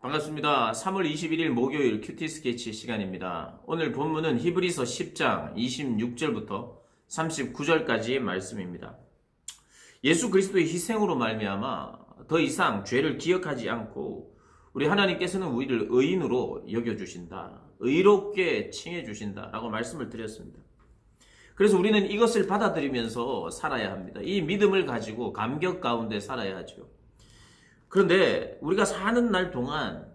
반갑습니다. 3월 21일 목요일 큐티 스케치 시간입니다. 오늘 본문은 히브리서 10장 26절부터 39절까지의 말씀입니다. 예수 그리스도의 희생으로 말미암아 더 이상 죄를 기억하지 않고 우리 하나님께서는 우리를 의인으로 여겨주신다. 의롭게 칭해주신다. 라고 말씀을 드렸습니다. 그래서 우리는 이것을 받아들이면서 살아야 합니다. 이 믿음을 가지고 감격 가운데 살아야 하죠. 그런데 우리가 사는 날 동안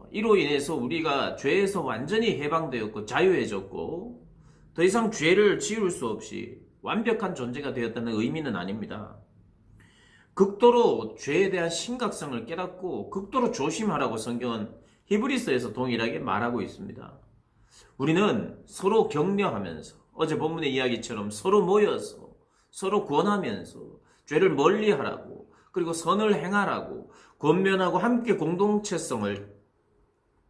이로 인해서 우리가 죄에서 완전히 해방되었고 자유해졌고 더 이상 죄를 지을 수 없이 완벽한 존재가 되었다는 의미는 아닙니다. 극도로 죄에 대한 심각성을 깨닫고 극도로 조심하라고 성경은 히브리서에서 동일하게 말하고 있습니다. 우리는 서로 격려하면서 어제 본문의 이야기처럼 서로 모여서 서로 권하면서 죄를 멀리하라고 그리고 선을 행하라고 권면하고 함께 공동체성을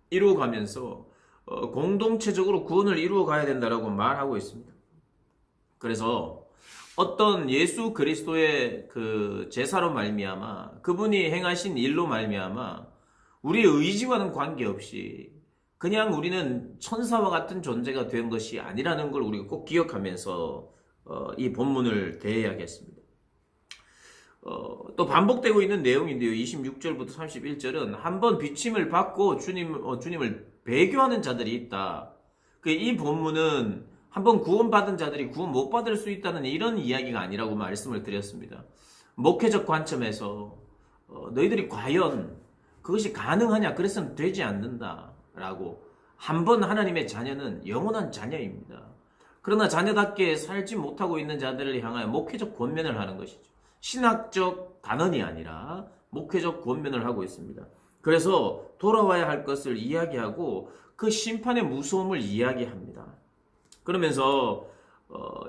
이루어가면서 공동체적으로 구원을 이루어가야 된다라고 말하고 있습니다. 그래서 어떤 예수 그리스도의 그 제사로 말미암아 그분이 행하신 일로 말미암아 우리의 의지와는 관계없이 그냥 우리는 천사와 같은 존재가 된 것이 아니라는 걸 우리가 꼭 기억하면서 이 본문을 대해야겠습니다. 또 반복되고 있는 내용인데요. 26절부터 31절은 한번 비침을 받고 주님을 배교하는 자들이 있다. 이 본문은 한번 구원받은 자들이 구원 못 받을 수 있다는 이런 이야기가 아니라고 말씀을 드렸습니다. 목회적 관점에서 너희들이 과연 그것이 가능하냐? 그래서는 되지 않는다라고. 한번 하나님의 자녀는 영원한 자녀입니다. 그러나 자녀답게 살지 못하고 있는 자들을 향하여 목회적 권면을 하는 것이죠. 신학적 단언이 아니라 목회적 권면을 하고 있습니다. 그래서 돌아와야 할 것을 이야기하고 그 심판의 무서움을 이야기합니다. 그러면서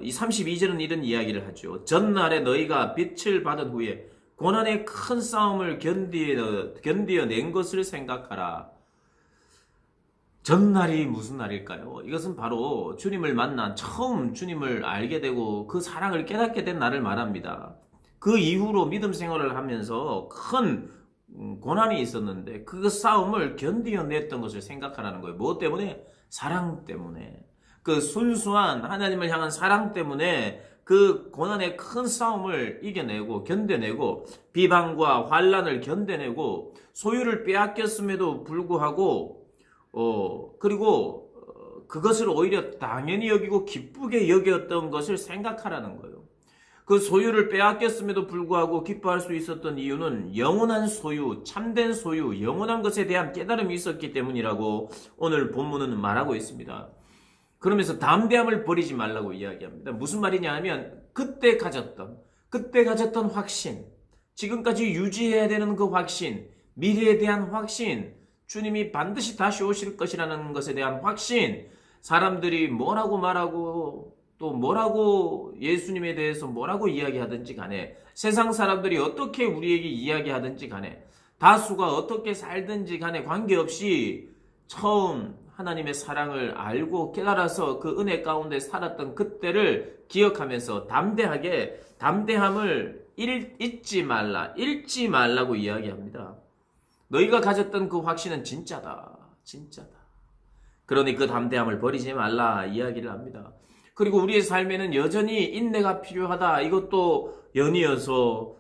이 32절은 이런 이야기를 하죠. 전날에 너희가 빛을 받은 후에 고난의 큰 싸움을 견디어낸 것을 생각하라. 전날이 무슨 날일까요? 이것은 바로 주님을 만난 처음 주님을 알게 되고 그 사랑을 깨닫게 된 날을 말합니다. 그 이후로 믿음 생활을 하면서 큰 고난이 있었는데 그 싸움을 견디어냈던 것을 생각하라는 거예요. 무엇 때문에? 사랑 때문에. 그 순수한 하나님을 향한 사랑 때문에 그 고난의 큰 싸움을 이겨내고 견뎌내고 비방과 환난을 견뎌내고 소유를 빼앗겼음에도 불구하고 그리고 그것을 오히려 당연히 여기고 기쁘게 여겼던 것을 생각하라는 거예요. 그 소유를 빼앗겼음에도 불구하고 기뻐할 수 있었던 이유는 영원한 소유, 참된 소유, 영원한 것에 대한 깨달음이 있었기 때문이라고 오늘 본문은 말하고 있습니다. 그러면서 담대함을 버리지 말라고 이야기합니다. 무슨 말이냐 하면 그때 가졌던 확신, 지금까지 유지해야 되는 그 확신, 미래에 대한 확신, 주님이 반드시 다시 오실 것이라는 것에 대한 확신, 사람들이 뭐라고 말하고 또 뭐라고 예수님에 대해서 뭐라고 이야기하든지 간에 세상 사람들이 어떻게 우리에게 이야기하든지 간에 다수가 어떻게 살든지 간에 관계없이 처음 하나님의 사랑을 알고 깨달아서 그 은혜 가운데 살았던 그때를 기억하면서 담대함을 잃지 말라고 이야기합니다. 너희가 가졌던 그 확신은 진짜다. 그러니 그 담대함을 버리지 말라 이야기를 합니다. 그리고 우리의 삶에는 여전히 인내가 필요하다. 이것도 연이어서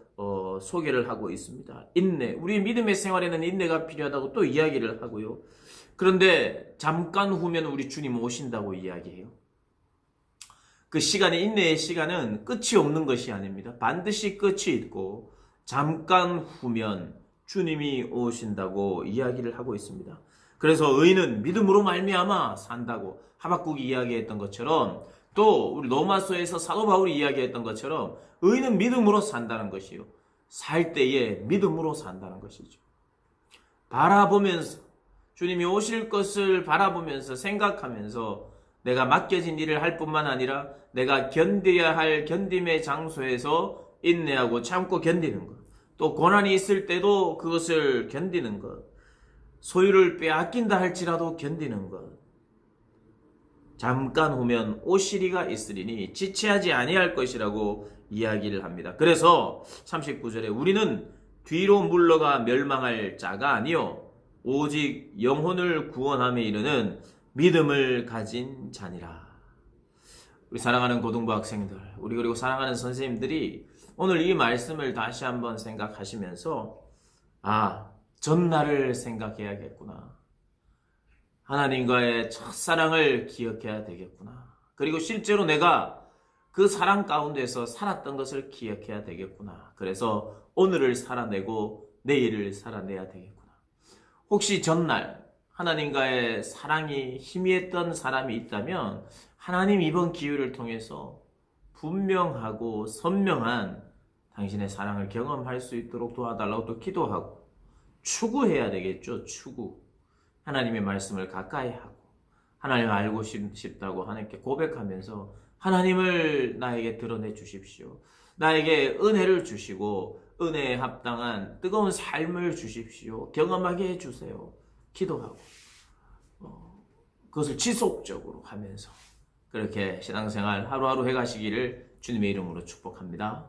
소개를 하고 있습니다. 인내. 우리 믿음의 생활에는 인내가 필요하다고 또 이야기를 하고요. 그런데 잠깐 후면 우리 주님 오신다고 이야기해요. 그 시간의 인내의 시간은 끝이 없는 것이 아닙니다. 반드시 끝이 있고 잠깐 후면 주님이 오신다고 이야기를 하고 있습니다. 그래서 의인은 믿음으로 말미암아 산다고 하박국이 이야기했던 것처럼 또 우리 로마서에서 사도 바울이 이야기했던 것처럼 의인은 믿음으로 산다는 것이요. 살 때에 믿음으로 산다는 것이죠. 바라보면서 주님이 오실 것을 바라보면서 생각하면서 내가 맡겨진 일을 할 뿐만 아니라 내가 견뎌야 할 견딤의 장소에서 인내하고 참고 견디는 것. 또 고난이 있을 때도 그것을 견디는 것. 소유를 빼앗긴다 할지라도 견디는 것. 잠깐 후면 오시리가 있으리니 지체하지 아니할 것이라고 이야기를 합니다. 그래서 39절에 우리는 뒤로 물러가 멸망할 자가 아니요 오직 영혼을 구원함에 이르는 믿음을 가진 자니라. 우리 사랑하는 고등부 학생들, 우리 그리고 사랑하는 선생님들이 오늘 이 말씀을 다시 한번 생각하시면서 전날을 생각해야겠구나. 하나님과의 첫사랑을 기억해야 되겠구나. 그리고 실제로 내가 그 사랑 가운데서 살았던 것을 기억해야 되겠구나. 그래서 오늘을 살아내고 내일을 살아내야 되겠구나. 혹시 전날 하나님과의 사랑이 희미했던 사람이 있다면 하나님 이번 기회를 통해서 분명하고 선명한 당신의 사랑을 경험할 수 있도록 도와달라고 또 기도하고 추구해야 되겠죠. 추구. 하나님의 말씀을 가까이 하고 하나님을 알고 싶다고 하나님께 고백하면서 하나님을 나에게 드러내 주십시오. 나에게 은혜를 주시고 은혜에 합당한 뜨거운 삶을 주십시오. 경험하게 해주세요. 기도하고 그것을 지속적으로 하면서 그렇게 신앙생활 하루하루 해가시기를 주님의 이름으로 축복합니다.